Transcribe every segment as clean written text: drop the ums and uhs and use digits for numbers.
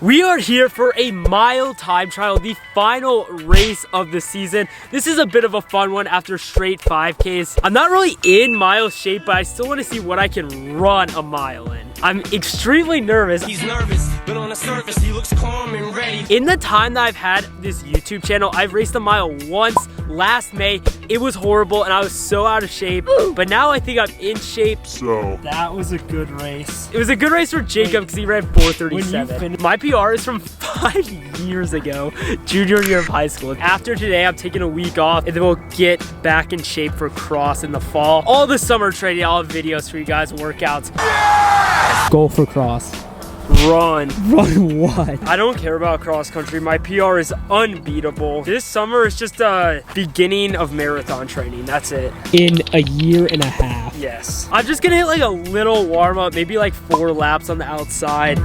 We are here for a mile time trial, the final race of the season. This is a bit of a fun one after straight 5Ks. I'm not really in mile shape, but I still want to see what I can run a mile in. I'm extremely nervous. He's nervous, but on the surface he looks calm and ready. In the time that I've had this YouTube channel, I've raced a mile once last May. It was horrible and I was so out of shape, but now I think I'm in shape. So that was a good race. It was a good race for Jacob because he ran 4:37. My PR is from 5 years ago, junior year of high school. After today, I'm taking a week off and then we'll get back in shape for cross in the fall. All the summer training, I'll have videos for you guys, workouts. Goal for cross. Run. Run what? I don't care about cross country. My PR is unbeatable. This summer is just a beginning of marathon training. That's it. In a year and a half. Yes. I'm just gonna hit like a little warm up, maybe like 4 laps on the outside.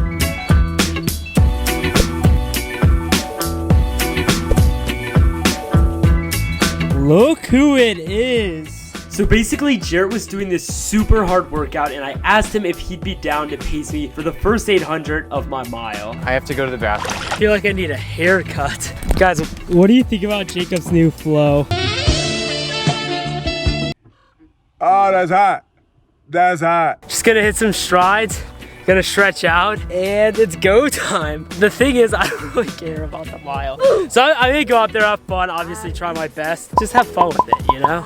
Look who it is. So basically, Jarrett was doing this super hard workout and I asked him if he'd be down to pace me for the first 800 of my mile. I have to go to the bathroom. I feel like I need a haircut. Guys, what do you think about Jacob's new flow? oh, that's hot. That's hot. just gonna hit some strides, gonna stretch out, and it's go time. The thing is, I don't really care about the mile. So I'm gonna go out there, have fun, obviously try my best. Just have fun with it, you know?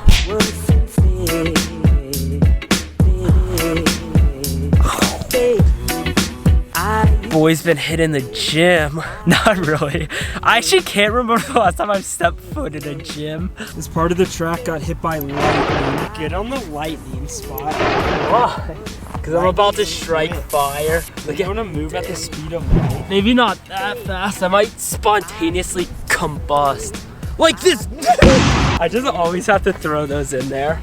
I've always been hitting the gym. Not really. I actually can't remember the last time I've stepped foot in a gym. This part of the track got hit by lightning. Get on the lightning spot. Why? Because I'm about to strike fire. Look, I want to move at the speed of light. Maybe not that fast. I might spontaneously combust. Like this. I just always have to throw those in there.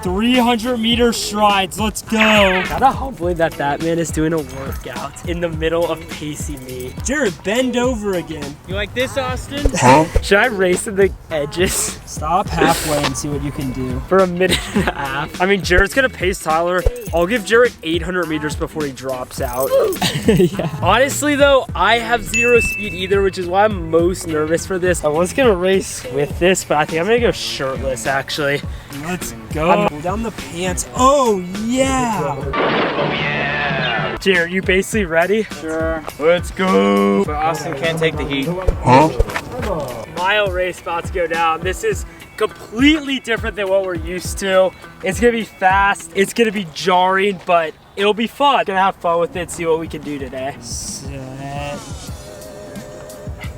300-meter strides, let's go. Kinda humbling that man is doing a workout in the middle of pacing me. Jarrett, bend over again. You like this, Austin? Huh? Should I race in the edges Stop halfway and see what you can do. for a minute and a half? I mean, Jarrett's gonna pace Tyler. I'll give Jarrett 800 meters before he drops out. Yeah. Honestly though, I have 0 speed either, which is why I'm most nervous for this. I was gonna race with this, but I think I'm gonna go shirtless actually. Let's go. Pull down the pants. Oh, yeah. Jarrett, you basically ready? Sure. Let's go. But Austin can't take the heat. Huh? Mile race about to go down. This is completely different than what we're used to. It's gonna be fast, it's gonna be jarring, but it'll be fun. Gonna have fun with it, see what we can do today. Set.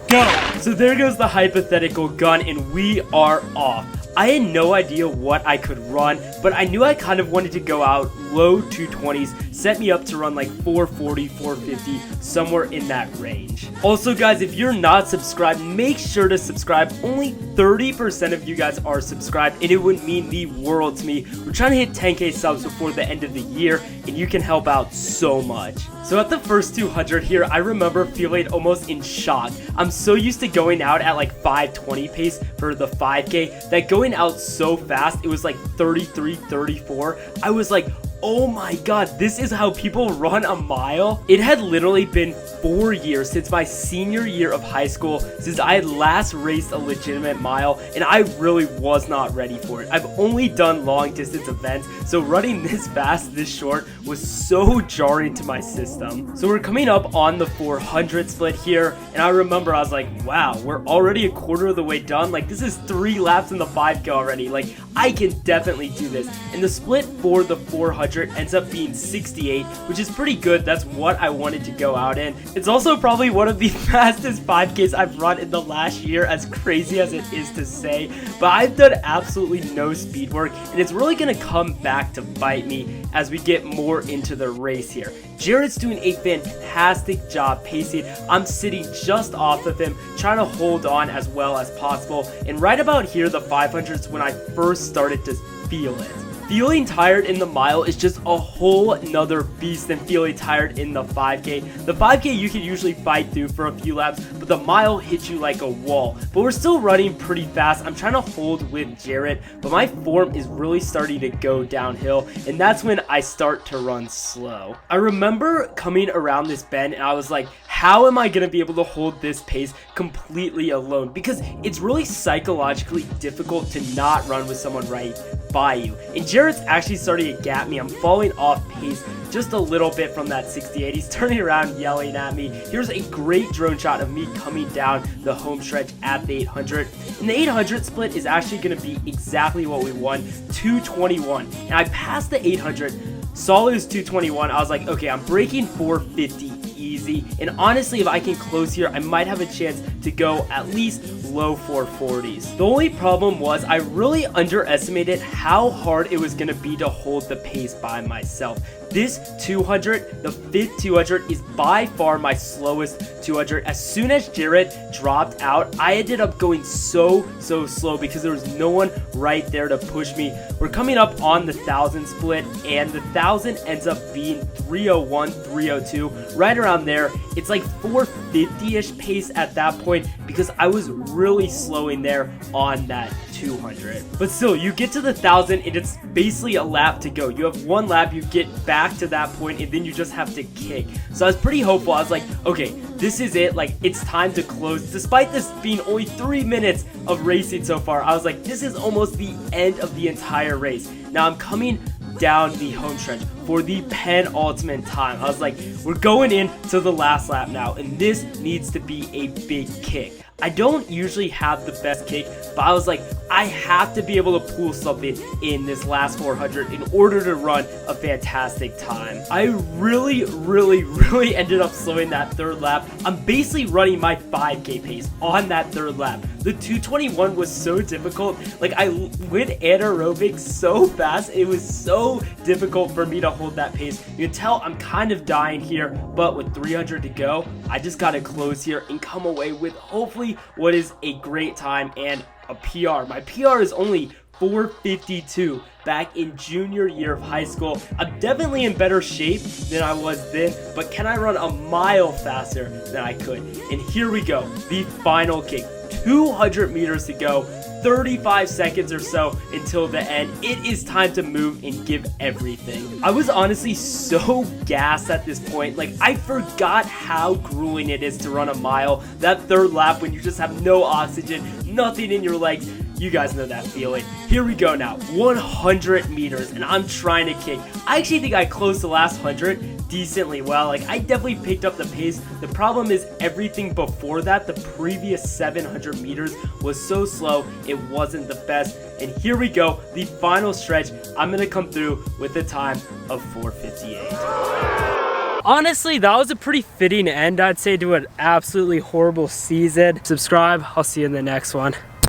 Go. So there goes the hypothetical gun and we are off. I had no idea what I could run, but I knew I kind of wanted to go out low 220s, set me up to run like 440, 450, somewhere in that range. Also guys, if you're not subscribed, make sure to subscribe. Only 30% of you guys are subscribed and it would mean the world to me. We're trying to hit 10K subs before the end of the year and you can help out so much. So at the first 200 here, I remember feeling almost in shock. I'm so used to going out at like 520 pace for the 5K that going out so fast, it was like 33, 34. I was like, oh my god, this is how people run a mile? It had literally been 4 years since my senior year of high school since I had last raced a legitimate mile and I really was not ready for it. I've only done long distance events, so running this fast, this short was so jarring to my system. So we're coming up on the 400 split here and I remember I was like, wow, we're already a quarter of the way done. Like this is 3 laps in the 5K already. Like I can definitely do this. And the split for the 400 ends up being 68, which is pretty good. That's what I wanted to go out in. It's also probably one of the fastest 5Ks I've run in the last year, as crazy as it is to say, but I've done absolutely no speed work and it's really gonna come back to bite me as we get more into the race here. Jarrett's doing a fantastic job pacing. I'm sitting just off of him, trying to hold on as well as possible, and right about here, the 500s when I first started to feel it. feeling tired in the mile is just a whole nother beast than feeling tired in the 5K. The 5K you can usually fight through for a few laps, but the mile hits you like a wall. But we're still running pretty fast. I'm trying to hold with Jarrett, but my form is really starting to go downhill, and that's when I start to run slow. I remember coming around this bend and I was like, how am I going to be able to hold this pace completely alone? Because it's really psychologically difficult to not run with someone right by you. And Jarrett's actually starting to gap me. I'm falling off pace just a little bit from that 68. He's turning around yelling at me. Here's a great drone shot of me coming down the home stretch at the 800. And the 800 split is actually going to be exactly what we won, 221. And I passed the 800, saw it was 221. I was like, okay, I'm breaking 450 easy, and honestly, if I can close here, I might have a chance to go at least low 440s. The only problem was I really underestimated how hard it was going to be to hold the pace by myself. This 200, the 5th 200, is by far my slowest 200. As soon as Jarrett dropped out, I ended up going so slow because there was no one right there to push me. We're coming up on the 1000 split, and the 1000 ends up being 301, 302, right around there. It's like 450-ish pace at that point because I was really slowing there on that 200. But still, you get to the 1000 and it's basically a lap to go. You have one lap, you get back to that point, and then you just have to kick. So I was pretty hopeful. I was like, okay, this is it. Like, it's time to close. Despite this being only 3 minutes of racing so far, I was like, this is almost the end of the entire race. Now I'm coming down the home stretch for the penultimate time. I was like, we're going into the last lap now, and this needs to be a big kick. I don't usually have the best kick, but I was like, I have to be able to pull something in this last 400 in order to run a fantastic time. I really ended up slowing that third lap. I'm basically running my 5K pace on that third lap. The 221 was so difficult. Like, I went anaerobic so fast. It was so difficult for me to hold that pace. You can tell I'm kind of dying here, but with 300 to go, I just got to close here and come away with hopefully what is a great time and a PR. My PR is only 452 back in junior year of high school. I'm definitely in better shape than I was then, but can I run a mile faster than I could? And here we go, the final kick. 200 meters to go, 35 seconds or so until the end. It is time to move and give everything. I was honestly so gassed at this point. Like, I forgot how grueling it is to run a mile. That third lap when you just have no oxygen, nothing in your legs. You guys know that feeling. Here we go now, 100 meters, and I'm trying to kick. I actually think I closed the last 100 decently well. Like, I definitely picked up the pace. The problem is everything before that, the previous 700 meters was so slow, it wasn't the best. And here we go, the final stretch. I'm gonna come through with a time of 4:58. Honestly, that was a pretty fitting end, I'd say, to an absolutely horrible season. Subscribe, I'll see you in the next one.